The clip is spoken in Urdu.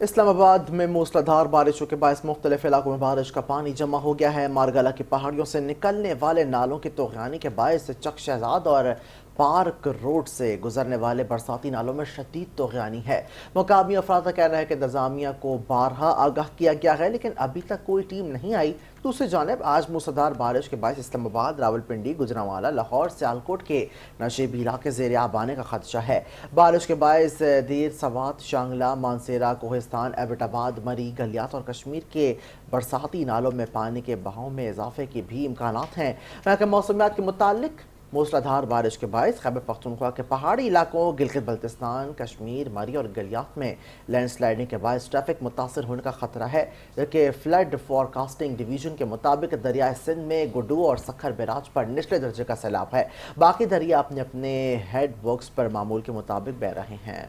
اسلام آباد میں موسلادھار بارشوں کے باعث مختلف علاقوں میں بارش کا پانی جمع ہو گیا ہے۔ مارگلہ کی پہاڑیوں سے نکلنے والے نالوں کی طغیانی کے باعث چک شہزاد اور پارک روڈ سے گزرنے والے برساتی نالوں میں شدید طغیانی ہے۔ مقامی افراد کا کہنا ہے کہ انتظامیہ کو بارہا آگاہ کیا گیا ہے لیکن ابھی تک کوئی ٹیم نہیں آئی۔ دوسری جانب آج موسلادھار بارش کے باعث اسلام آباد، راولپنڈی، گوجرانوالہ، لاہور، سیالکوٹ کے نشیبی علاقے زیر آب آنے کا خدشہ ہے۔ بارش کے باعث دیر سوات، شانگلہ، مانسیرہ، کوہستان، ایبٹ آباد، مری، گلیات اور کشمیر کے برساتی نالوں میں پانی کے بہاؤ میں اضافے کے بھی امکانات ہیں۔ محکمہ موسمیات کے متعلق موسلادھار بارش کے باعث خیبر پختونخوا کے پہاڑی علاقوں، گلگت بلتستان، کشمیر، مری اور گلیات میں لینڈ سلائڈنگ کے باعث ٹریفک متاثر ہونے کا خطرہ ہے، جبکہ فلڈ فورکاسٹنگ ڈویژن کے مطابق دریائے سندھ میں گڈو اور سکھر بیراج پر نچلے درجے کا سیلاب ہے۔ باقی دریا اپنے اپنے ہیڈ ورکس پر معمول کے مطابق بہہ رہے ہیں۔